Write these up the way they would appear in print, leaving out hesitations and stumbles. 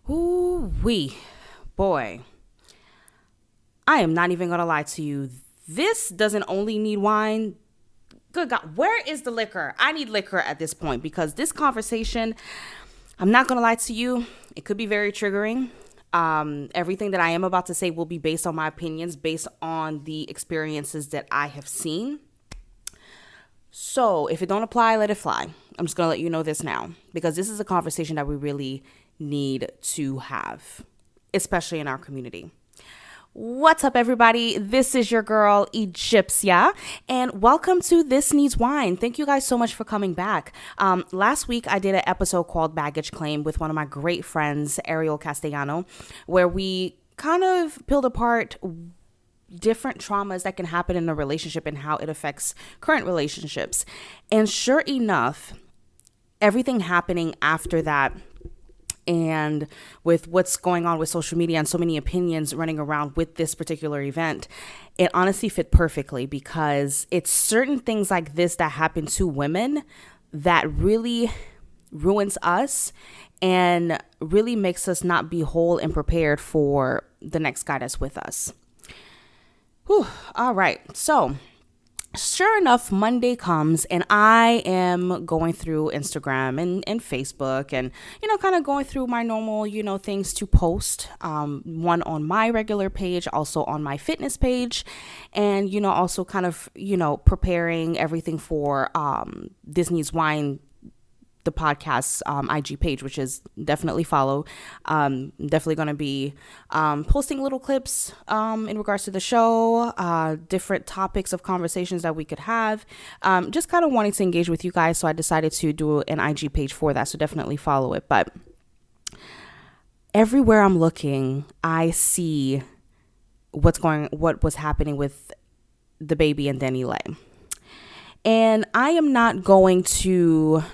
Ooh-wee. Boy, I am not even going to lie to you. This doesn't only need wine. Good God, where is the liquor? I need liquor at this point because this conversation, I'm not going to lie to you, it could be very triggering. Everything that I am about to say will be based on my opinions, based on the experiences that I have seen. So if it don't apply, let it fly. I'm just going to let you know this now because this is a conversation that we really need to have, especially in our community. What's up, everybody? This is your girl, Egyptia, and welcome to This Needs Wine. Thank you guys so much for coming back. Last week, I did an episode called Baggage Claim with one of my great friends, Ariel Castellano, where we kind of peeled apart different traumas that can happen in a relationship and how it affects current relationships. And sure enough, everything happening after that, and with what's going on with social media and so many opinions running around with this particular event, it honestly fit perfectly because it's certain things like this that happen to women that really ruins us and really makes us not be whole and prepared for the next guy that's with us. Whew. All right. So sure enough, Monday comes and I am going through Instagram and Facebook and, kind of going through my normal, things to post. One on my regular page, also on my fitness page, and, also kind of, preparing everything for This Needs Wine, the podcast's IG page, which is definitely follow. Definitely going to be posting little clips in regards to the show, different topics of conversations that we could have. Just kind of wanting to engage with you guys, so I decided to do an IG page for that. So definitely follow it. But everywhere I'm looking, I see what was happening with Dababy and Dani Leigh, and I am not going to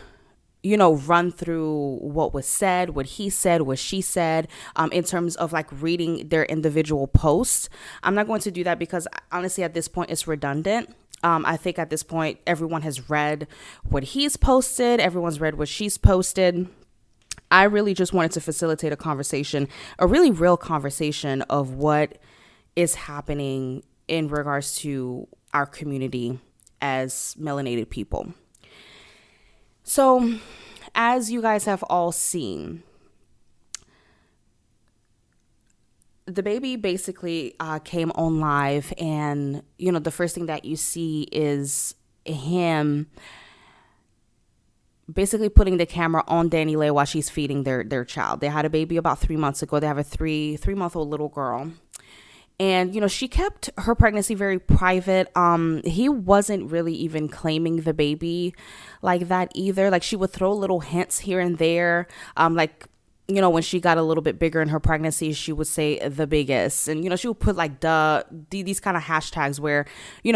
run through what was said, what he said, what she said, in terms of like reading their individual posts. I'm not going to do that because honestly, at this point, it's redundant. I think at this point, everyone has read what he's posted. Everyone's read what she's posted. I really just wanted to facilitate a conversation, a really real conversation of what is happening in regards to our community as melanated people. So, as you guys have all seen, Dababy basically came on live, and the first thing that you see is him basically putting the camera on Dani Leigh while she's feeding their child. They had a baby about 3 months ago. They have a three-month-old little girl. And, she kept her pregnancy very private. He wasn't really even claiming the baby like that either. Like, she would throw little hints here and there. When she got a little bit bigger in her pregnancy, she would say the biggest. And, she would put like these kind of hashtags where, a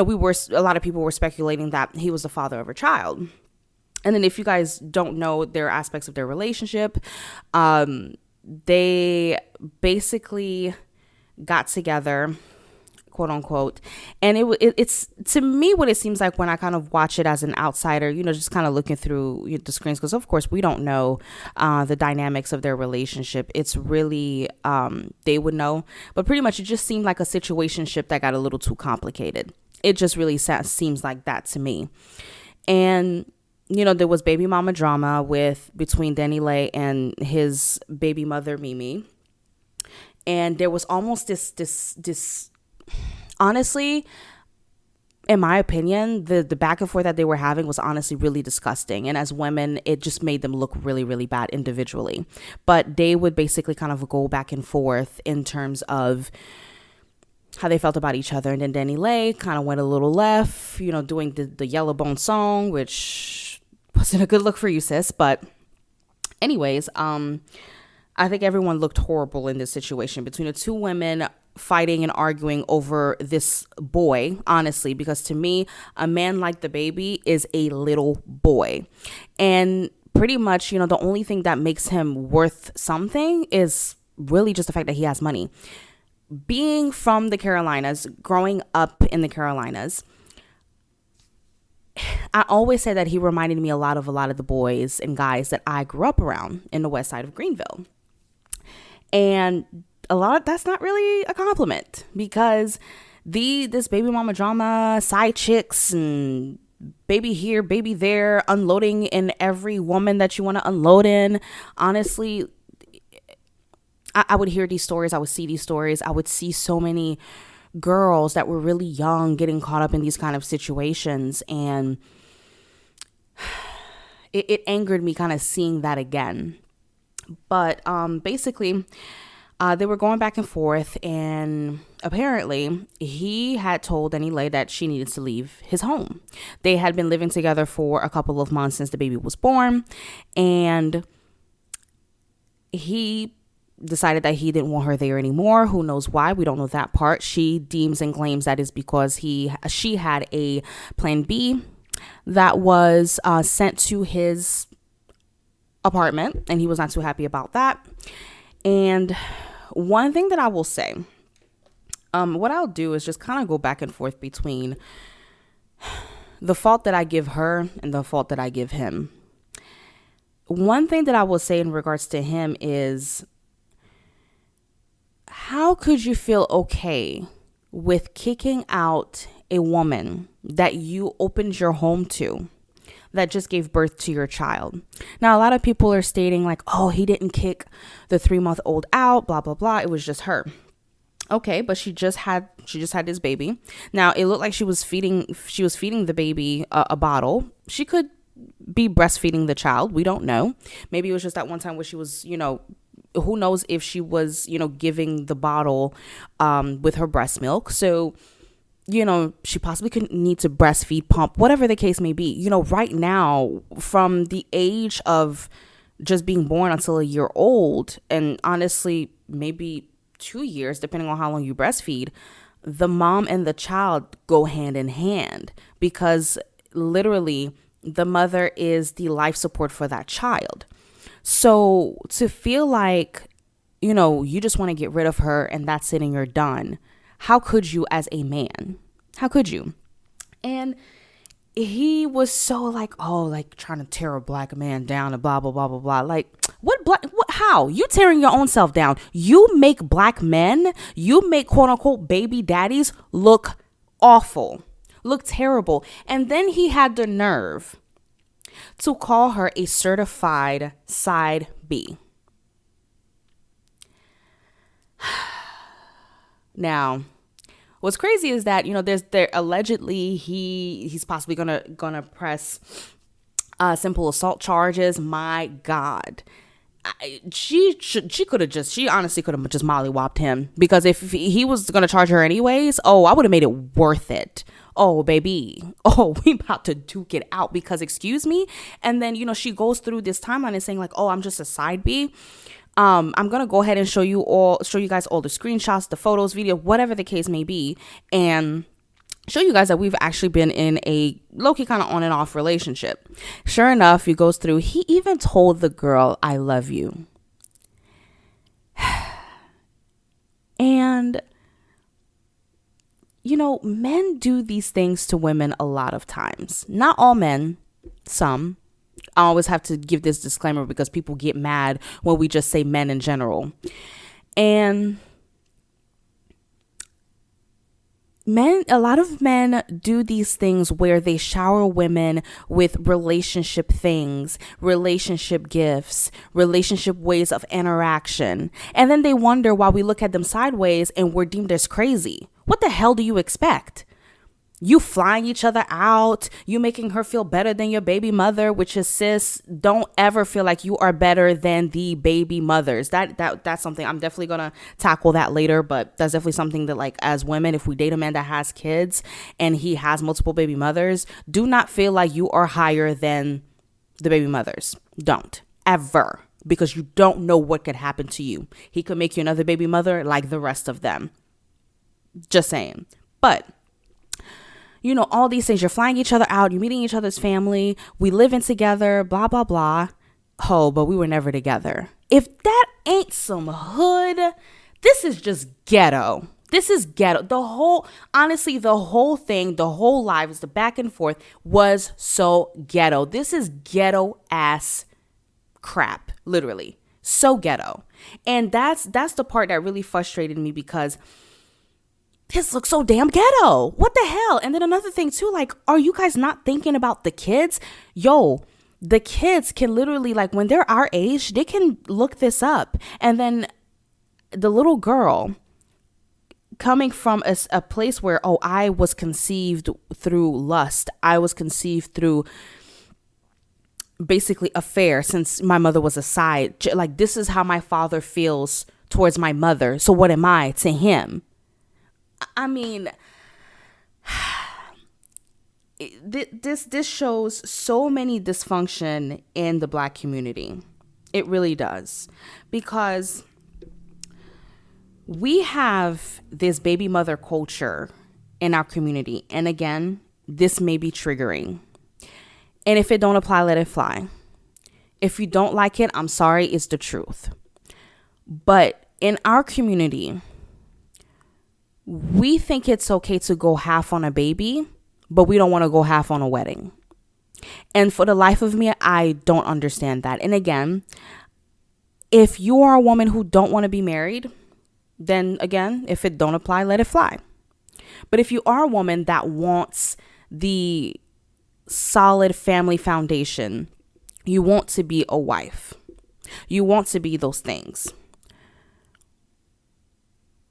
lot of people were speculating that he was the father of her child. And then if you guys don't know, there are aspects of their relationship. They basically got together, quote unquote, and it's to me what it seems like when I kind of watch it as an outsider, just kind of looking through the screens, because of course we don't know the dynamics of their relationship. It's really they would know, but pretty much it just seemed like a situationship that got a little too complicated. It just really seems like that to me. And there was baby mama drama between Dani Leigh and his baby mother Mimi. And there was almost this, honestly, in my opinion, the back and forth that they were having was honestly really disgusting. And as women, it just made them look really, really bad individually. But they would basically kind of go back and forth in terms of how they felt about each other. And then Dani Leigh kind of went a little left, doing the Yellow Bone song, which wasn't a good look for you, sis. But anyways, I think everyone looked horrible in this situation between the two women fighting and arguing over this boy, honestly, because to me, a man like Dababy is a little boy. And pretty much, the only thing that makes him worth something is really just the fact that he has money. Being from the Carolinas, growing up in the Carolinas, I always say that he reminded me a lot of the boys and guys that I grew up around in the west side of Greenville. And that's not really a compliment, because this baby mama drama, side chicks and baby here, baby there, unloading in every woman that you want to unload in. Honestly, I would hear these stories. I would see these stories. I would see so many girls that were really young getting caught up in these kind of situations. And it angered me kind of seeing that again. But basically, they were going back and forth, and apparently he had told Dani Leigh that she needed to leave his home. They had been living together for a couple of months since the baby was born, and he decided that he didn't want her there anymore. Who knows why? We don't know that part. She deems and claims that is because she had a plan B that was sent to his apartment, and he was not too happy about that. And one thing that I will say, what I'll do is just kind of go back and forth between the fault that I give her and the fault that I give him. One thing that I will say in regards to him is, how could you feel okay with kicking out a woman that you opened your home to, that just gave birth to your child? Now, a lot of people are stating like, oh, he didn't kick the 3-month-old out, blah, blah, blah. It was just her. Okay, but she just had this baby. Now, it looked like she was feeding the baby a bottle. She could be breastfeeding the child. We don't know. Maybe it was just that one time where she was, who knows if she was, giving the bottle with her breast milk. So, she possibly could need to breastfeed, pump, whatever the case may be. Right now, from the age of just being born until a year old, and honestly, maybe 2 years, depending on how long you breastfeed, the mom and the child go hand in hand, because literally the mother is the life support for that child. So to feel like, you just want to get rid of her and that's it and you're done. How could you as a man? How could you? And he was so like, oh, like trying to tear a black man down and blah, blah, blah, blah, blah. Like, how? You tearing your own self down. You make black men, you make quote unquote baby daddies look awful, look terrible. And then he had the nerve to call her a certified side B. Now, what's crazy is that, there allegedly he's possibly gonna press simple assault charges. My God. She honestly could have just mollywopped him, because if he was going to charge her anyways, I would have made it worth it. Oh, baby. Oh, we about to duke it out, because excuse me. And then, she goes through this timeline and saying like, oh, I'm just a side B. I'm going to go ahead and show you guys all the screenshots, the photos, video, whatever the case may be, and show you guys that we've actually been in a low-key kind of on and off relationship. Sure enough, he goes through, he even told the girl, I love you. And, men do these things to women a lot of times. Not all men, some. I always have to give this disclaimer because people get mad when we just say men in general. And a lot of men do these things where they shower women with relationship things, relationship gifts, relationship ways of interaction. And then they wonder why we look at them sideways and we're deemed as crazy. What the hell do you expect? You flying each other out, you making her feel better than your baby mother, which is, sis, don't ever feel like you are better than the baby mothers. That's something I'm definitely gonna tackle that later, but that's definitely something that, like, as women, if we date a man that has kids and he has multiple baby mothers, do not feel like you are higher than the baby mothers. Don't ever, because you don't know what could happen to you. He could make you another baby mother like the rest of them. Just saying. But all these things, you're flying each other out, you're meeting each other's family, we live in together, blah, blah, blah. But we were never together. If that ain't some hood, this is just ghetto. This is ghetto. The whole thing, the whole lives, the back and forth was so ghetto. This is ghetto ass crap, literally. So ghetto. And that's the part that really frustrated me, because this looks so damn ghetto. What the hell? And then another thing too, like, are you guys not thinking about the kids? Yo, the kids can literally, like, when they're our age, they can look this up. And then the little girl coming from a place where, oh, I was conceived through lust. I was conceived through basically affair, since my mother was a side. Like, this is how my father feels towards my mother. So what am I to him? I mean, this shows so many dysfunction in the Black community. It really does, because we have this baby mother culture in our community. And again, this may be triggering. And if it don't apply, let it fly. If you don't like it, I'm sorry, it's the truth. But in our community, we think it's okay to go half on a baby, but we don't want to go half on a wedding. And for the life of me, I don't understand that. And again, if you are a woman who don't want to be married, then again, if it don't apply, let it fly. But if you are a woman that wants the solid family foundation, you want to be a wife, you want to be those things,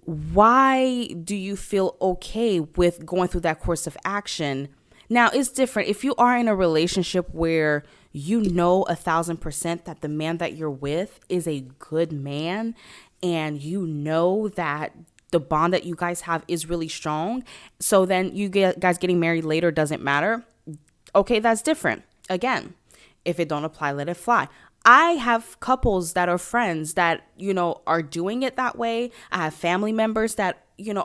why do you feel okay with going through that course of action? Now, it's different if you are in a relationship where you know 1,000% that the man that you're with is a good man, and you know that the bond that you guys have is really strong. So then guys getting married later doesn't matter. Okay, that's different. Again, if it don't apply, let it fly. I have couples that are friends that, are doing it that way. I have family members that,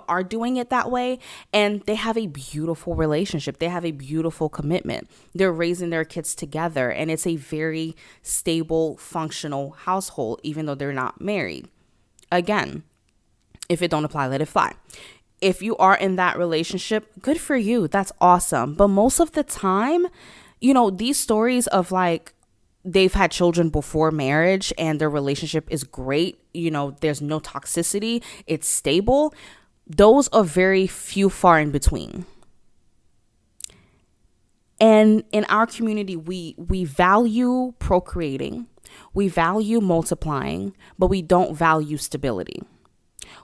are doing it that way, and they have a beautiful relationship. They have a beautiful commitment. They're raising their kids together, and it's a very stable, functional household, even though they're not married. Again, if it don't apply, let it fly. If you are in that relationship, good for you. That's awesome. But most of the time, these stories of like, they've had children before marriage and their relationship is great, there's no toxicity, it's stable, those are very few, far in between. And in our community, we value procreating, we value multiplying, but we don't value stability.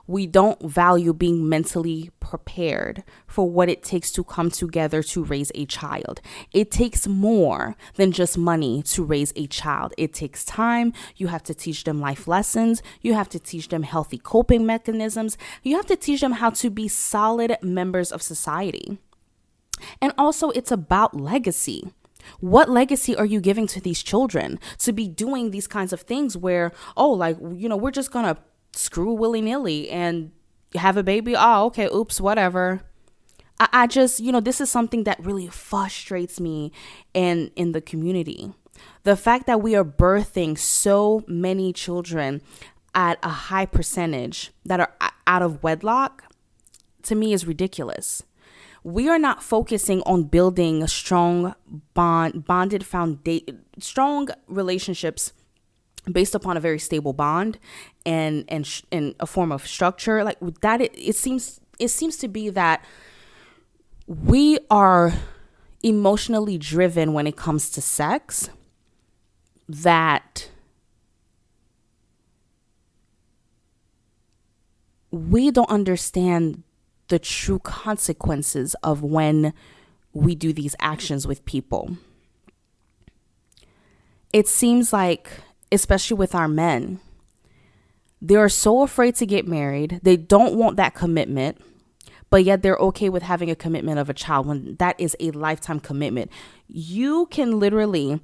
We don't value being mentally prepared for what it takes to come together to raise a child. It takes more than just money to raise a child. It takes time. You have to teach them life lessons. You have to teach them healthy coping mechanisms. You have to teach them how to be solid members of society. And also, it's about legacy. What legacy are you giving to these children to be doing these kinds of things where, we're just going to screw willy-nilly and have a baby? Oh, okay, oops, whatever. I just, this is something that really frustrates me in the community. The fact that we are birthing so many children at a high percentage that are out of wedlock, to me, is ridiculous. We are not focusing on building a strong bonded foundation, strong relationships based upon a very stable bond and a form of structure like that. It seems to be that we are emotionally driven when it comes to sex, that we don't understand the true consequences of when we do these actions with people. It seems like, especially with our men, they are so afraid to get married. They don't want that commitment, but yet they're okay with having a commitment of a child when that is a lifetime commitment. You can literally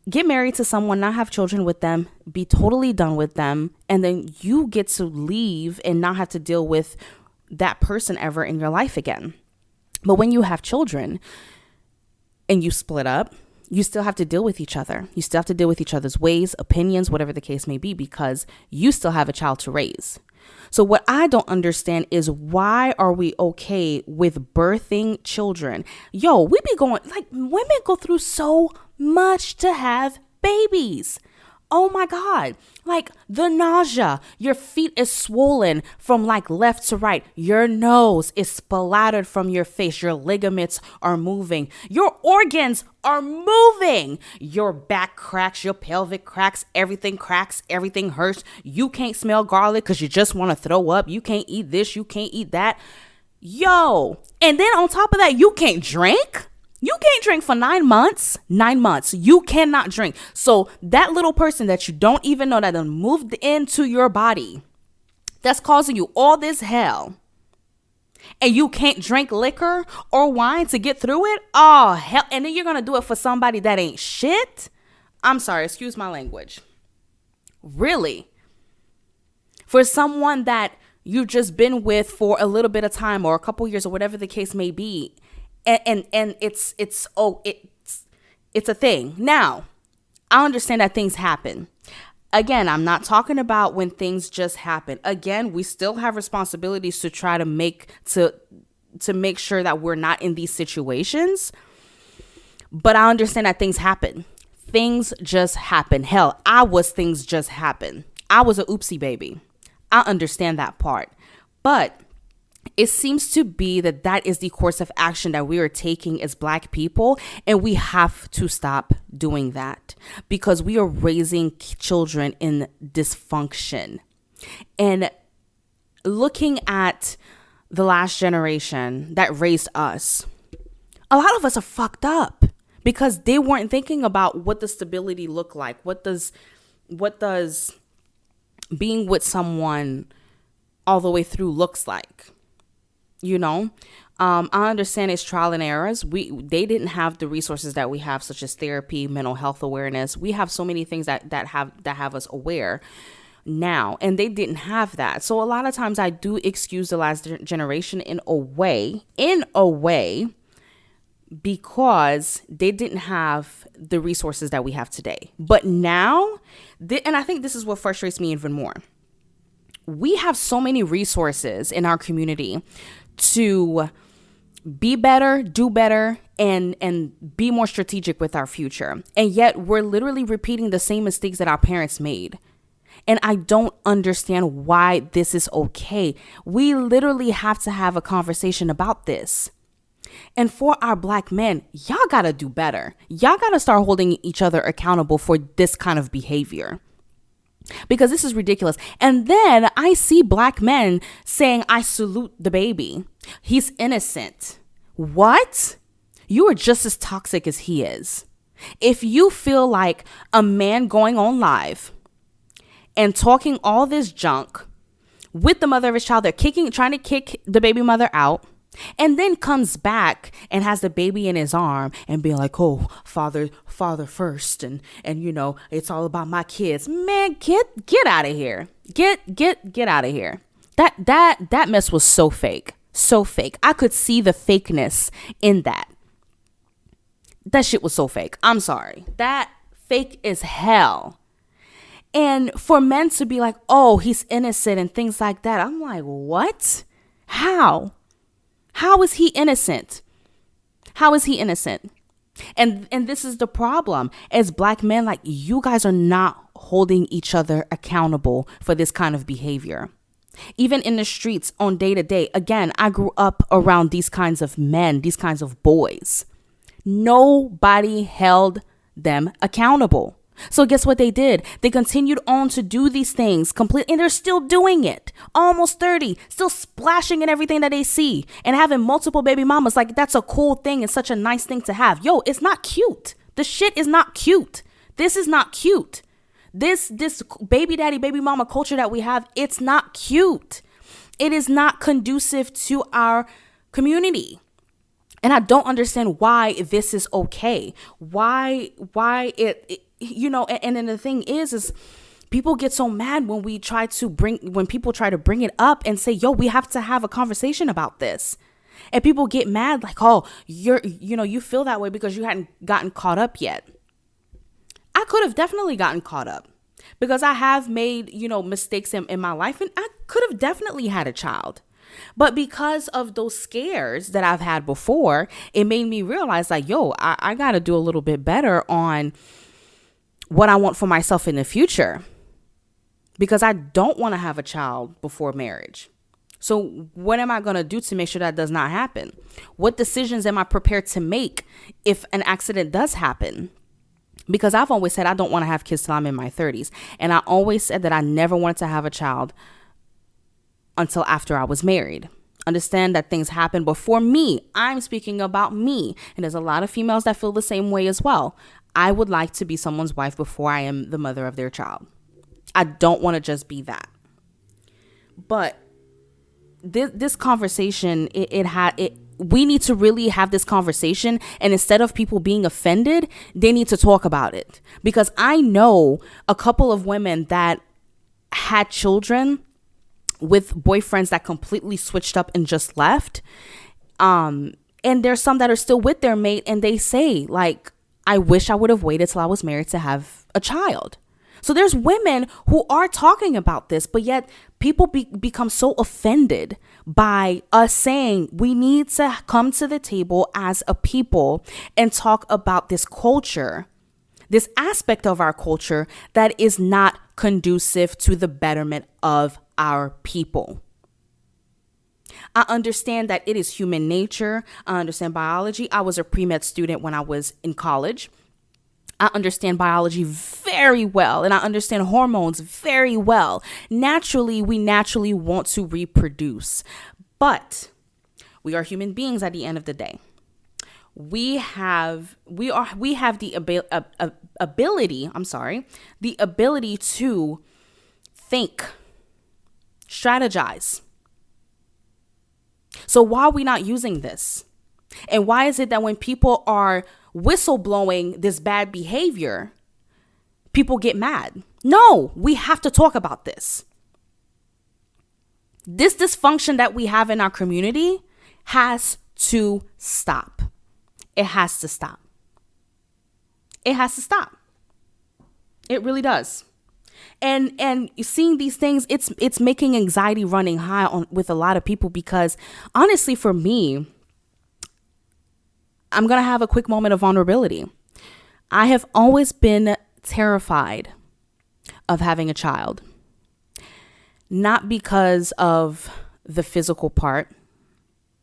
get married to someone, not have children with them, be totally done with them, and then you get to leave and not have to deal with that person ever in your life again. But when you have children and you split up, you still have to deal with each other. You still have to deal with each other's ways, opinions, whatever the case may be, because you still have a child to raise. So what I don't understand is, why are we okay with birthing children? We be going, like, women go through so much to have babies. oh my God, like the nausea, your feet is swollen from like left to right. Your nose is splattered from your face. Your ligaments are moving. Your organs are moving. Your back cracks, your pelvic cracks, everything hurts. You can't smell garlic because you just want to throw up. You can't eat this, you can't eat that. Yo, and then on top of that, you can't drink. You can't drink for 9 months. 9 months. You cannot drink. So that little person that you don't even know that done moved into your body, that's causing you all this hell, and you can't drink liquor or wine to get through it? Oh, hell. And then you're going to do it for somebody that ain't shit? I'm sorry. Excuse my language. Really? For someone that you've just been with for a little bit of time or a couple years or whatever the case may be. And it's a thing. Now, I understand that things happen. Again, I'm not talking about when things just happen. Again, we still have responsibilities to try to make sure that we're not in these situations. But I understand that things happen. Things just happen. Hell, things just happen. I was a oopsie baby. I understand that part. But it seems to be that is the course of action that we are taking as Black people. And we have to stop doing that because we are raising children in dysfunction. And looking at the last generation that raised us, a lot of us are fucked up because they weren't thinking about what the stability looked like. What does being with someone all the way through looks like? You know, I understand it's trial and errors. They didn't have the resources that we have, such as therapy, mental health awareness. We have so many things that have us aware now, and they didn't have that. So a lot of times I do excuse the last generation in a way, because they didn't have the resources that we have today. But now, and I think this is what frustrates me even more. We have so many resources in our community to be better, do better, and be more strategic with our future. And yet we're literally repeating the same mistakes that our parents made. And I don't understand why this is okay. We literally have to have a conversation about this. And for our Black men, y'all gotta do better. Y'all gotta start holding each other accountable for this kind of behavior. Because this is ridiculous. And then I see Black men saying, I salute the baby. He's innocent. What? You are just as toxic as he is. If you feel like a man going on live and talking all this junk with the mother of his child, they're trying to kick the baby mother out, and then comes back and has the baby in his arm and being like, oh, father first. And you know, it's all about my kids. Man, get out of here. Get out of here. That mess was so fake. So fake. I could see the fakeness in that. That shit was so fake. I'm sorry. That fake as hell. And for men to be like, oh, he's innocent and things like that. I'm like, what? How is he innocent? How is he innocent? And this is the problem. As Black men, like, you guys are not holding each other accountable for this kind of behavior. Even in the streets on day to day. Again, I grew up around these kinds of men, these kinds of boys. Nobody held them accountable. So guess what they did? They continued on to do these things and they're still doing it. Almost 30, still splashing in everything that they see and having multiple baby mamas. Like, that's a cool thing and such a nice thing to have. Yo, it's not cute. The shit is not cute. This is not cute. This baby daddy, baby mama culture that we have, it's not cute. It is not conducive to our community. And I don't understand why this is okay. Why it you know, and then the thing is people get so mad when people try to bring it up and say, yo, we have to have a conversation about this. And people get mad like, oh, you feel that way because you hadn't gotten caught up yet. I could have definitely gotten caught up because I have made, mistakes in my life, and I could have definitely had a child. But because of those scares that I've had before, it made me realize like, yo, I got to do a little bit better on what I want for myself in the future, because I don't want to have a child before marriage. So what am I going to do to make sure that does not happen? What decisions am I prepared to make if an accident does happen? Because I've always said I don't want to have kids till I'm in my 30s. And I always said that I never wanted to have a child until after I was married. Understand that things happen before me. I'm speaking about me. And there's a lot of females that feel the same way as well. I would like to be someone's wife before I am the mother of their child. I don't want to just be that. But this conversation, we need to really have this conversation. And instead of people being offended, they need to talk about it. Because I know a couple of women that had children with boyfriends that completely switched up and just left. And there's some that are still with their mate, and they say, like, I wish I would have waited till I was married to have a child. So there's women who are talking about this, but yet people become so offended by us saying we need to come to the table as a people and talk about this culture, this aspect of our culture that is not conducive to the betterment of our people. I understand that it is human nature. I understand biology. I was a pre-med student when I was in college. I understand biology very well, and I understand hormones very well. We naturally want to reproduce, but we are human beings at the end of the day. We have the ability to think, strategize. So why are we not using this? And why is it that when people are whistleblowing this bad behavior, people get mad? No, we have to talk about this. This dysfunction that we have in our community has to stop. It has to stop. It has to stop. It really does. And seeing these things, it's making anxiety running high with a lot of people, because honestly, for me, I'm going to have a quick moment of vulnerability. I have always been terrified of having a child. Not because of the physical part,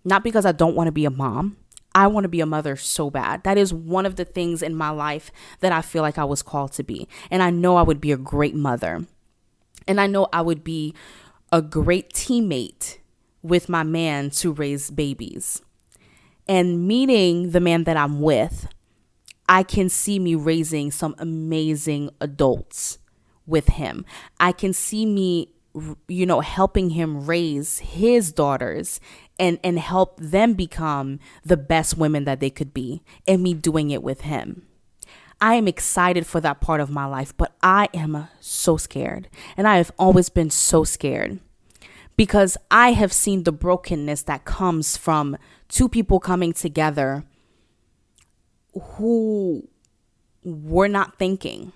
not because I don't want to be a mom. I want to be a mother so bad. That is one of the things in my life that I feel like I was called to be. And I know I would be a great mother. And I know I would be a great teammate with my man to raise babies. And meeting the man that I'm with, I can see me raising some amazing adults with him. I can see me, helping him raise his daughters and help them become the best women that they could be, and me doing it with him. I am excited for that part of my life, but I am so scared. And I have always been so scared, because I have seen the brokenness that comes from two people coming together who were not thinking,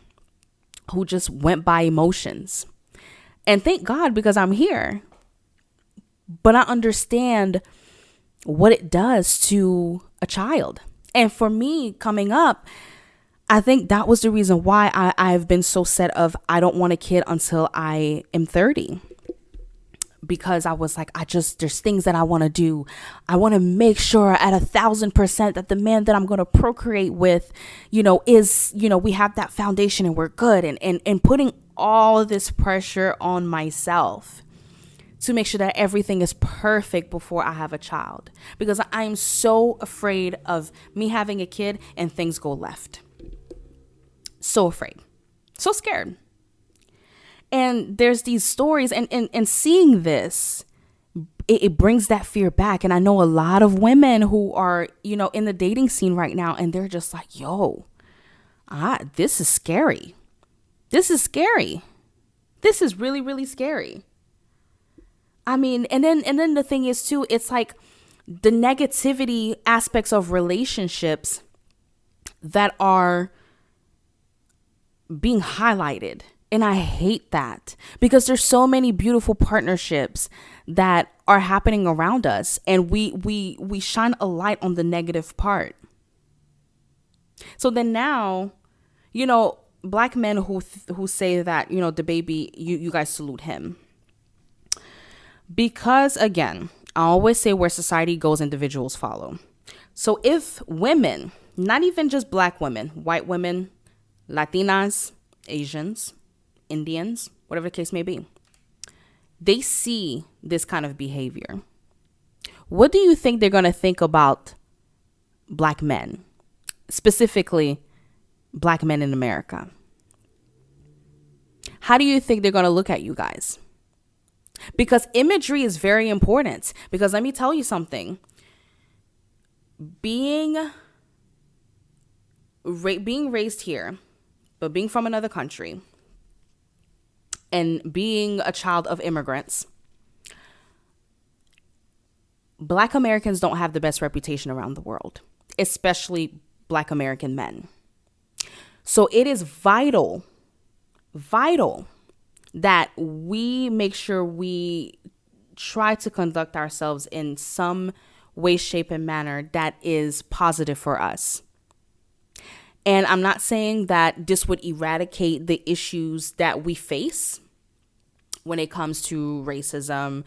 who just went by emotions. And thank God, because I'm here. But I understand what it does to a child. And for me, coming up, I think that was the reason why I've been so set of I don't want a kid until I am 30. Because I was like, there's things that I want to do. I want to make sure at 1,000% that the man that I'm going to procreate with, is, we have that foundation and we're good. And putting all of this pressure on myself to make sure that everything is perfect before I have a child. Because I am so afraid of me having a kid and things go left. So afraid. So scared. And there's these stories, and seeing this, it brings that fear back. And I know a lot of women who are, in the dating scene right now, and they're just like, this is scary. This is scary. This is really, really scary. I mean, and then the thing is too, it's like the negativity aspects of relationships that are being highlighted. And I hate that, because there's so many beautiful partnerships that are happening around us, and we shine a light on the negative part. So then now, black men who say that, DaBaby, you guys salute him. Because again, I always say where society goes, individuals follow. So if women, not even just black women, white women, Latinas, Asians, Indians, whatever the case may be, they see this kind of behavior, what do you think they're going to think about black men, specifically black men in America? How do you think they're going to look at you guys? Because imagery is very important. Because let me tell you something. Being raised here, but being from another country, and being a child of immigrants, Black Americans don't have the best reputation around the world, especially Black American men. So it is vital that we make sure we try to conduct ourselves in some way, shape, and manner that is positive for us. And I'm not saying that this would eradicate the issues that we face when it comes to racism,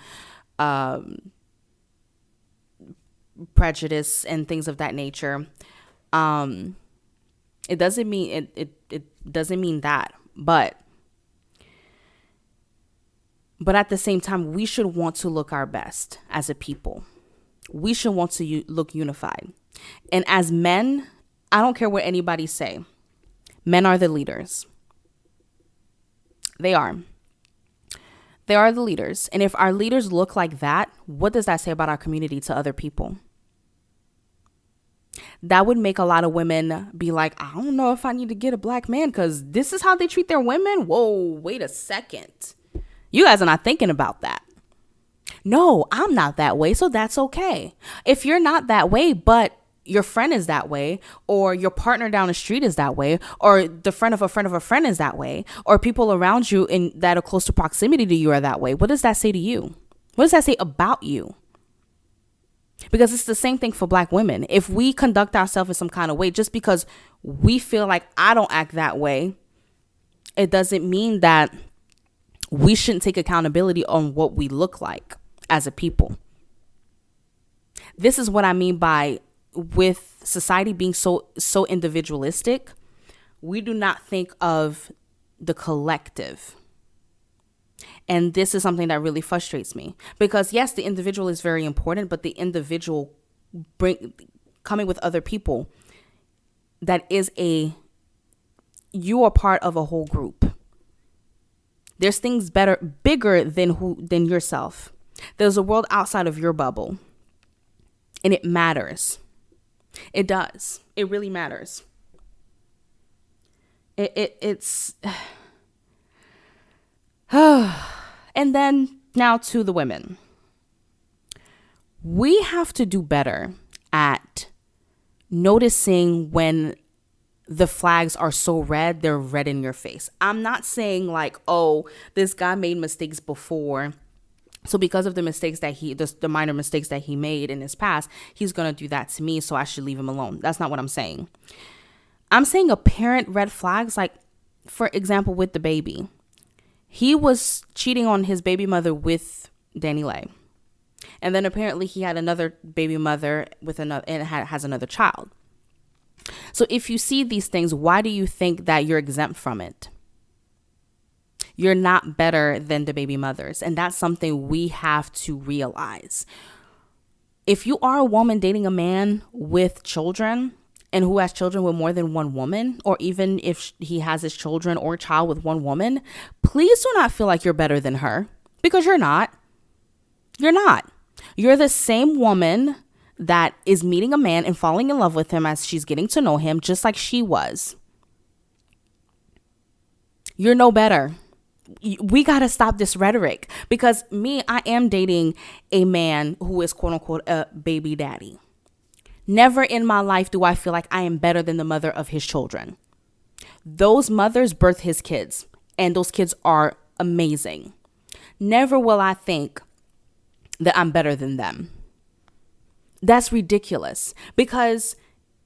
prejudice, and things of that nature. It doesn't mean it doesn't mean that, but at the same time, we should want to look our best as a people. We should want to look unified. And as men, I don't care what anybody say. Men are the leaders. They are. They are the leaders. And if our leaders look like that, what does that say about our community to other people? That would make a lot of women be like, I don't know if I need to get a black man because this is how they treat their women. Whoa, wait a second. You guys are not thinking about that. No, I'm not that way, so that's okay. If you're not that way, but your friend is that way, or your partner down the street is that way, or the friend of a friend of a friend is that way, or people around you that are close to proximity to you are that way, what does that say to you? What does that say about you? Because it's the same thing for Black women. If we conduct ourselves in some kind of way, just because we feel like I don't act that way, it doesn't mean that we shouldn't take accountability on what we look like as a people. This is what I mean by, with society being so individualistic, we do not think of the collective. And this is something that really frustrates me, because yes, the individual is very important, but the individual coming with other people, you are part of a whole group. There's things bigger than yourself. There's a world outside of your bubble, and it matters. It does. It really matters. It's and then now to the women. We have to do better at noticing when the flags are so red, they're red in your face. I'm not saying like, oh, this guy made mistakes before, so because of the mistakes that the minor mistakes that he made in his past, he's going to do that to me, so I should leave him alone. That's not what I'm saying. I'm saying apparent red flags, like, for example, with DaBaby. He was cheating on his baby mother with Dani Leigh. And then apparently he had another baby mother has another child. So if you see these things, why do you think that you're exempt from it? You're not better than the baby mothers. And that's something we have to realize. If you are a woman dating a man with children and who has children with more than one woman, or even if he has his children or child with one woman, please do not feel like you're better than her, because you're not. You're not. You're the same woman that is meeting a man and falling in love with him as she's getting to know him, just like she was. You're no better. We got to stop this rhetoric, because I am dating a man who is quote unquote a baby daddy. Never in my life do I feel like I am better than the mother of his children. Those mothers birth his kids, and those kids are amazing. Never will I think that I'm better than them. That's ridiculous, because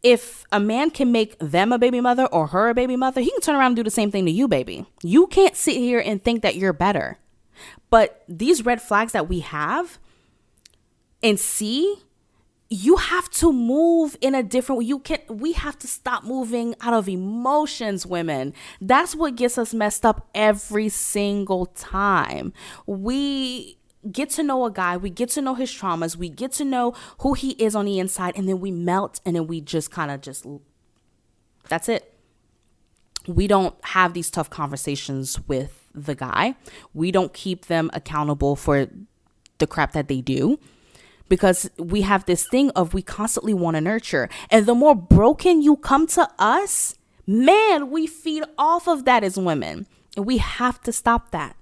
If a man can make them a baby mother or her a baby mother, he can turn around and do the same thing to you, baby. You can't sit here and think that you're better. But these red flags that we have and see, you have to move in a different way. We have to stop moving out of emotions, women. That's what gets us messed up every single time. We get to know a guy, we get to know his traumas, we get to know who he is on the inside, and then we melt, and then we just kind of that's it. We don't have these tough conversations with the guy. We don't keep them accountable for the crap that they do, because we have this thing of we constantly want to nurture. And the more broken you come to us, man, we feed off of that as women. And we have to stop that.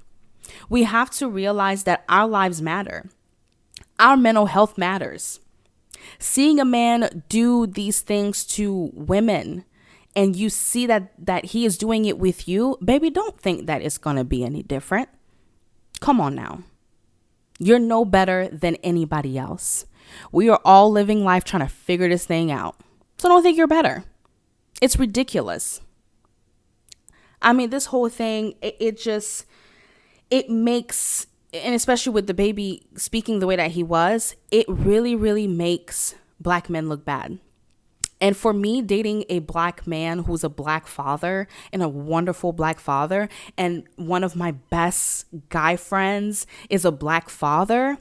We have to realize that our lives matter. Our mental health matters. Seeing a man do these things to women and you see that he is doing it with you, baby, don't think that it's going to be any different. Come on now. You're no better than anybody else. We are all living life trying to figure this thing out. So don't think you're better. It's ridiculous. I mean, this whole thing, it makes, and especially with the baby speaking the way that he was, it really, really makes black men look bad. And for me, dating a black man who's a black father and a wonderful black father, and one of my best guy friends is a black father,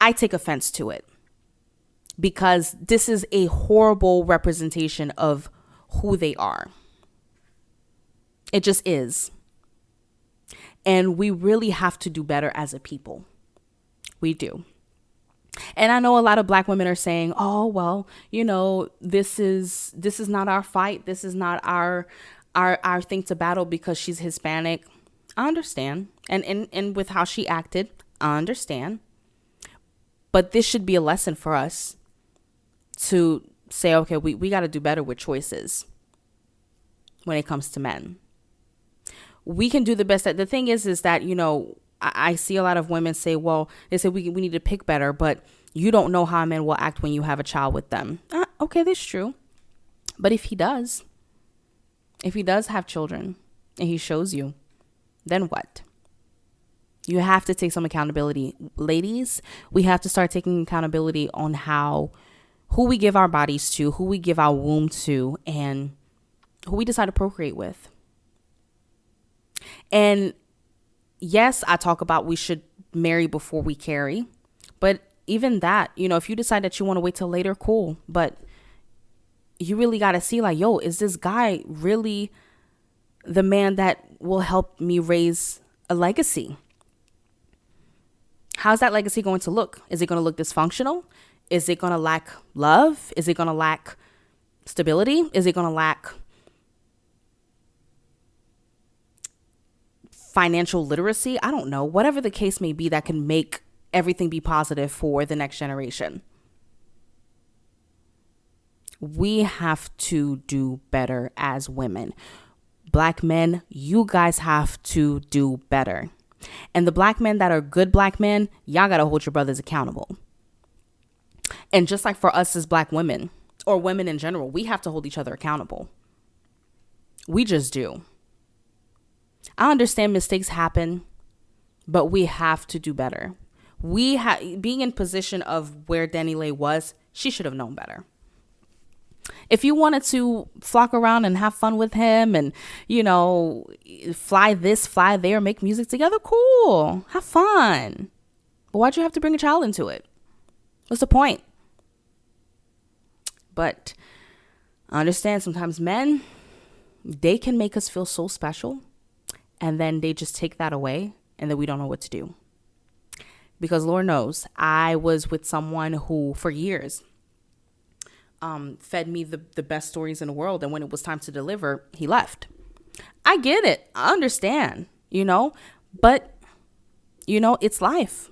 I take offense to it, because this is a horrible representation of who they are. It just is. And we really have to do better as a people. We do. And I know a lot of black women are saying, oh, well, this is not our fight. This is not our thing to battle because she's Hispanic. I understand. And with how she acted, I understand. But this should be a lesson for us to say, okay, we got to do better with choices when it comes to men. We can do the best. The thing is that, I see a lot of women say, well, they say we need to pick better, but you don't know how men will act when you have a child with them. Okay, that's true. But if he does have children and he shows you, then what? You have to take some accountability. Ladies, we have to start taking accountability on who we give our bodies to, who we give our womb to, and who we decide to procreate with. And yes, I talk about we should marry before we carry. But even that, if you decide that you want to wait till later, cool. But you really got to see is this guy really the man that will help me raise a legacy? How's that legacy going to look? Is it going to look dysfunctional? Is it going to lack love? Is it going to lack stability? Is it going to lack financial literacy? I don't know. Whatever the case may be that can make everything be positive for the next generation. We have to do better as women. Black men, you guys have to do better. And the black men that are good black men, y'all got to hold your brothers accountable. And just like for us as black women, or women in general, we have to hold each other accountable. We just do. I understand mistakes happen, but we have to do better. Being in position of where Dani Leigh was, she should have known better. If you wanted to flock around and have fun with him and, fly this, fly there, make music together, cool. Have fun. But why'd you have to bring a child into it? What's the point? But I understand sometimes men, they can make us feel so special. And then they just take that away and then we don't know what to do. Because Lord knows, I was with someone who for years fed me the best stories in the world. And when it was time to deliver, he left. I get it. I understand, but, it's life.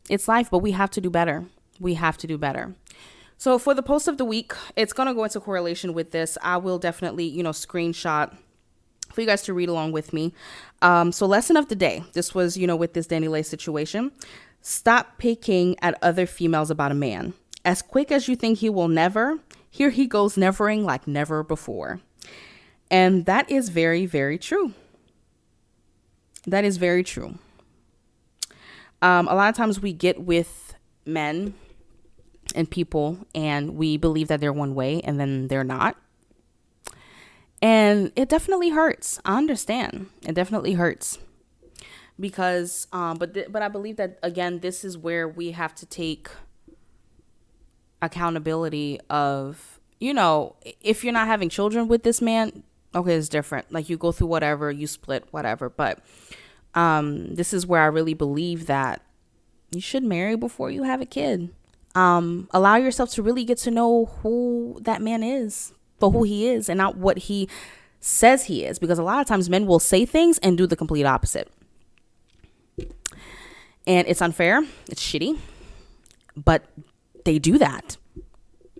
It's life, but we have to do better. We have to do better. So for the post of the week, it's going to go into correlation with this. I will definitely, screenshot for you guys to read along with me. So lesson of the day. This was, with this Dani Leigh situation. Stop picking at other females about a man. As quick as you think he will never, Here he goes nevering like never before. And that is very, very true. That is very true. A lot of times we get with men and people and we believe that they're one way and then they're not. And it definitely hurts. I understand. It definitely hurts. Because, but I believe that, again, this is where we have to take accountability of, if you're not having children with this man, okay, it's different. Like, you go through whatever, you split, whatever. But this is where I really believe that you should marry before you have a kid. Allow yourself to really get to know who that man is, for who he is, and not what he says he is. Because a lot of times men will say things and do the complete opposite. And it's unfair. It's shitty. But they do that.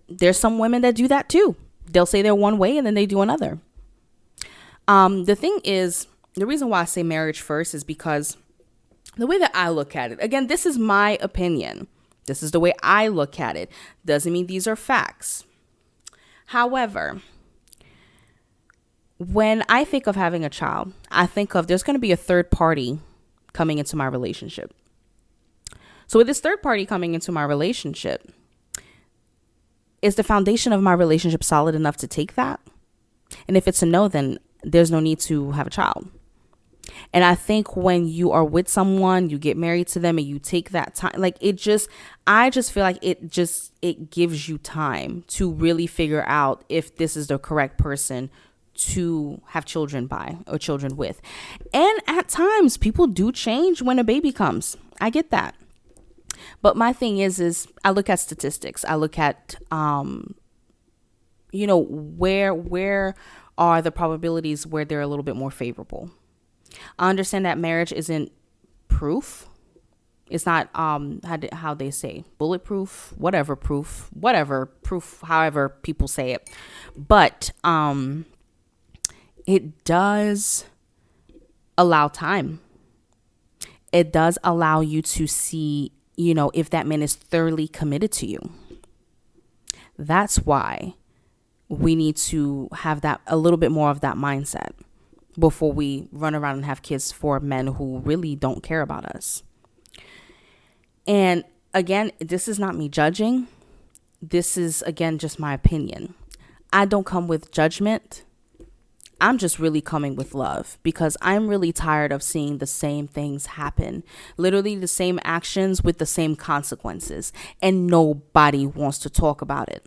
There's some women that do that too. They'll say they're one way and then they do another. The thing is, the reason why I say marriage first is because the way that I look at it, again, this is my opinion. This is the way I look at it. Doesn't mean these are facts. However, when I think of having a child, I think of there's going to be a third party coming into my relationship. So with this third party coming into my relationship, is the foundation of my relationship solid enough to take that? And if it's a no, then there's no need to have a child. And I think when you are with someone, you get married to them and you take that time, like I just feel like it gives you time to really figure out if this is the correct person to have children by or children with. And at times people do change when a baby comes. I get that. But my thing is I look at statistics. I look at, where are the probabilities where they're a little bit more favorable. I understand that marriage isn't proof. It's not, how they say, bulletproof, whatever proof, however people say it. But it does allow time. It does allow you to see, if that man is thoroughly committed to you. That's why we need to have that, a little bit more of that mindset before we run around and have kids for men who really don't care about us. And again, this is not me judging. This is, again, just my opinion. I don't come with judgment. I'm just really coming with love because I'm really tired of seeing the same things happen. Literally the same actions with the same consequences. And nobody wants to talk about it.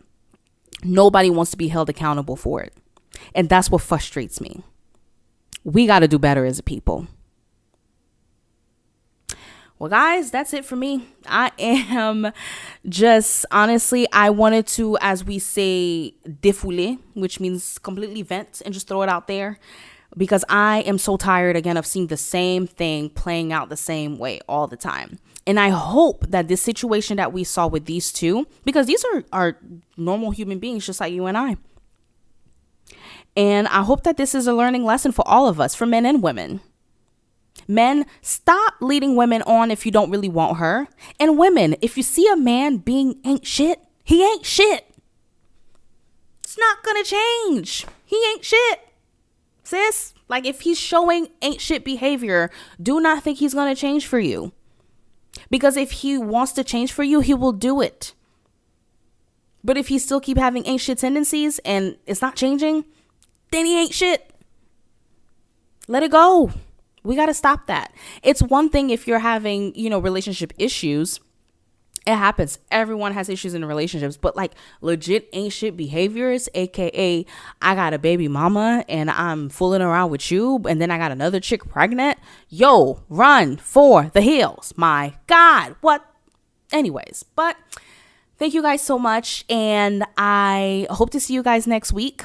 Nobody wants to be held accountable for it. And that's what frustrates me. We got to do better as a people. Well, guys, that's it for me. I am just, honestly, I wanted to, as we say, défouler, which means completely vent and just throw it out there. Because I am so tired, again, of seeing the same thing playing out the same way all the time. And I hope that this situation that we saw with these two, because these are normal human beings just like you and I. And I hope that this is a learning lesson for all of us, for men and women. Men, stop leading women on if you don't really want her. And women, if you see a man being ain't shit, he ain't shit. It's not gonna change. He ain't shit. Sis, like if he's showing ain't shit behavior, do not think he's gonna change for you. Because if he wants to change for you, he will do it. But if he still keep having ain't shit tendencies and it's not changing, then he ain't shit. Let it go. We got to stop that. It's one thing if you're having, relationship issues. It happens. Everyone has issues in relationships, but like legit ain't shit behaviors, aka I got a baby mama and I'm fooling around with you and then I got another chick pregnant. Yo, run for the hills. My God, what? Anyways, but thank you guys so much. And I hope to see you guys next week.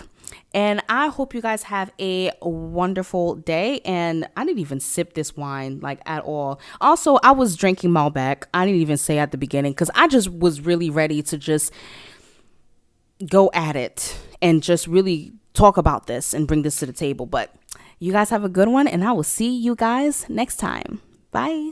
And I hope you guys have a wonderful day. And I didn't even sip this wine like at all. Also, I was drinking Malbec. I didn't even say at the beginning because I just was really ready to just go at it and just really talk about this and bring this to the table. But you guys have a good one and I will see you guys next time. Bye.